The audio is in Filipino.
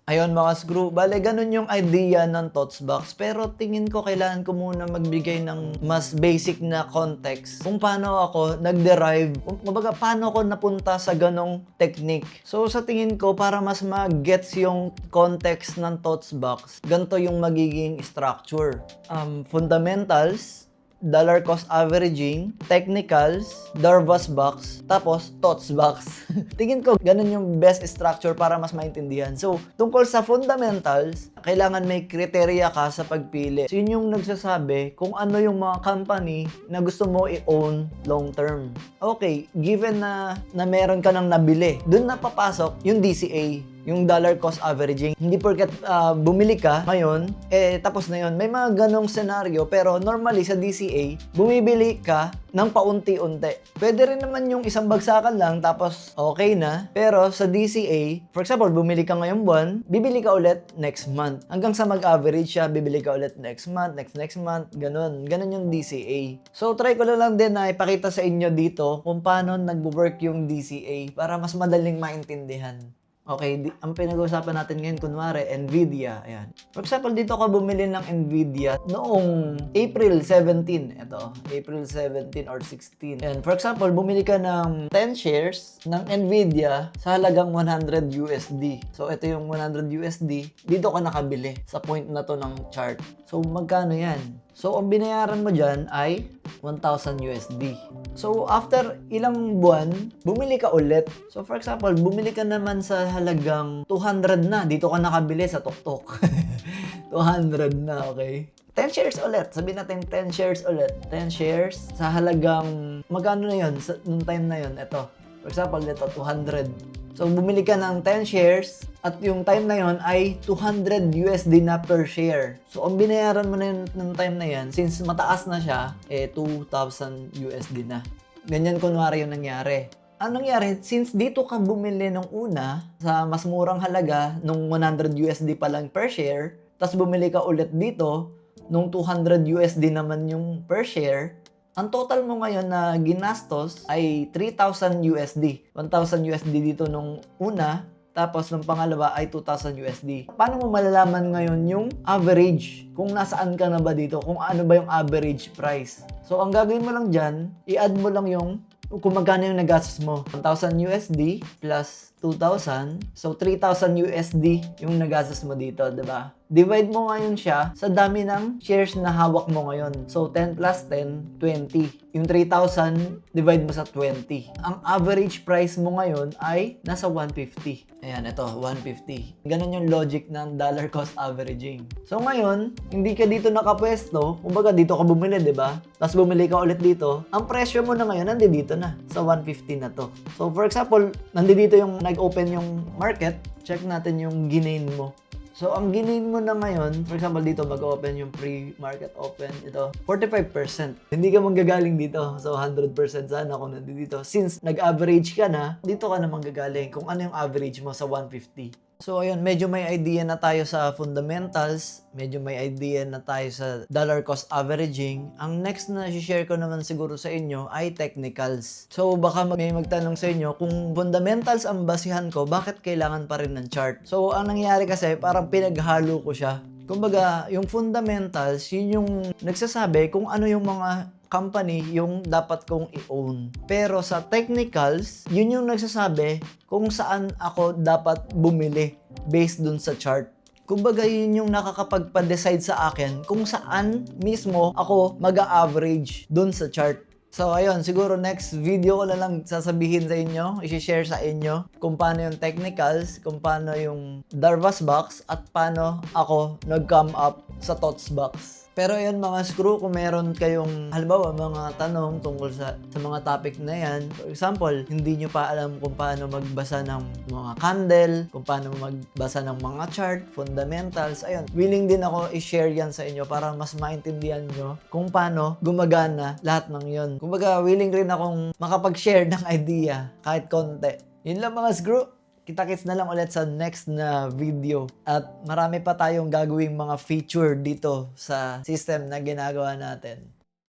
Ayun mga screw, bale ganun yung idea ng Tots Box, pero tingin ko kailangan ko muna magbigay ng mas basic na context kung paano ako nag-derive, kumbaga paano ako napunta sa ganong technique. So sa tingin ko, para mas ma-gets yung context ng Tots Box, ganito yung magiging structure. Fundamentals, dollar cost averaging, technicals, Darvas box, tapos Tots box. Tingin ko ganun yung best structure para mas maintindihan. So, tungkol sa fundamentals, kailangan may kriteria ka sa pagpili. So, yun yung nagsasabi kung ano yung mga company na gusto mo i-own long term. Okay, given na meron ka nang nabili, dun na papasok yung DCA, yung dollar cost averaging. Hindi porket bumili ka ngayon, tapos na yun. May mga ganong senaryo, pero normally sa DCA, bumibili ka ng paunti-unti. Pwede rin naman yung isang bagsakan lang, tapos okay na. Pero sa DCA, for example, bumili ka ngayong buwan, bibili ka ulit next month. Hanggang sa mag-average siya, bibili ka ulit next month, next month, ganun. Ganun yung DCA. So, try ko na lang din na ipakita sa inyo dito kung paano nag-work yung DCA para mas madaling maintindihan. Okay, ang pinag-uusapan natin ngayon, kunwari, Nvidia. Ayan. For example, dito ako bumili ng Nvidia noong April 17. Ito, April 17 or 16. Ayan. For example, bumili ka ng 10 shares ng Nvidia sa halagang 100 USD. So, ito yung 100 USD. Dito ka nakabili sa point na to ng chart. So, magkano yan? So, ang binayaran mo dyan ay 1,000 USD. So, after ilang buwan, bumili ka ulit. So, for example, bumili ka naman sa halagang 200 na. Dito ka nakabili sa Tuktok. 200 na, okay? 10 shares ulit. Sabihin natin 10 shares ulit. 10 shares sa halagang, magkano na yun? Nung time na yun, ito. For example, ito, 200. So, bumili ka ng 10 shares at yung time na yon ay 200 USD na per share. So, ang binayaran mo na yun ng time na yan, since mataas na siya, 2,000 USD na. Ganyan kunwari yung nangyari. Ang nangyari, since dito ka bumili nung una sa mas murang halaga, nung 100 USD pa lang per share, tapos bumili ka ulit dito, nung 200 USD naman yung per share, ang total mo ngayon na ginastos ay 3,000 USD. 1,000 USD dito nung una, tapos nung pangalawa ay 2,000 USD. Paano mo malalaman ngayon yung average? Kung nasaan ka na ba dito? Kung ano ba yung average price? So, ang gagawin mo lang dyan, i-add mo lang yung kung magkano yung nagastos mo. 1,000 USD plus 2,000. So, 3,000 USD yung nagastos mo dito, diba? Divide mo ngayon siya sa dami ng shares na hawak mo ngayon. So, 10 plus 10, 20. Yung 3,000, divide mo sa 20. Ang average price mo ngayon ay nasa 150. Ayan, ito, 150. Ganon yung logic ng dollar cost averaging. So, ngayon, hindi ka dito nakapwesto. Kumbaga, dito ka bumili, diba? Tapos bumili ka ulit dito. Ang presyo mo na ngayon, nandito na. Sa 150 na to. So, for example, nandito yung nag-open yung market. Check natin yung ginain mo. So, ang ginain mo na ngayon, for example, dito mag-open yung pre-market open, ito, 45%. Hindi ka manggagaling dito. So, 100% sana kung nandito. Since nag-average ka na, dito ka na manggagaling kung ano yung average mo sa 150. So, ayun, medyo may idea na tayo sa fundamentals, medyo may idea na tayo sa dollar cost averaging. Ang next na share ko naman siguro sa inyo ay technicals. So, baka may magtanong sa inyo, kung fundamentals ang basihan ko, bakit kailangan pa rin ng chart? So, ang nangyari kasi, parang pinaghalo ko siya. Kumbaga, yung fundamentals, yun yung nagsasabi kung ano yung mga company yung dapat kong i-own. Pero sa technicals, yun yung nagsasabi kung saan ako dapat bumili based dun sa chart. Kumbaga, yun yung nakakapagpa-decide sa akin kung saan mismo ako mag-a-average dun sa chart. So, ayun, siguro next video ko na lang sasabihin sa inyo, i-share sa inyo kung paano yung technicals, kung paano yung Darvas box, at paano ako nag-come up sa Tots box. Pero ayun mga screw, kung meron kayong halimbawa mga tanong tungkol sa mga topic na yan, for example, hindi nyo pa alam kung paano magbasa ng mga candle, kung paano magbasa ng mga chart, fundamentals, ayun, willing din ako i-share yan sa inyo para mas maintindihan nyo kung paano gumagana lahat ng yun. Kumbaga, willing rin akong makapag-share ng idea kahit konti. Yun lang mga screw. Kita-kits na lang ulit sa next na video. At marami pa tayong gagawing mga feature dito sa system na ginagawa natin.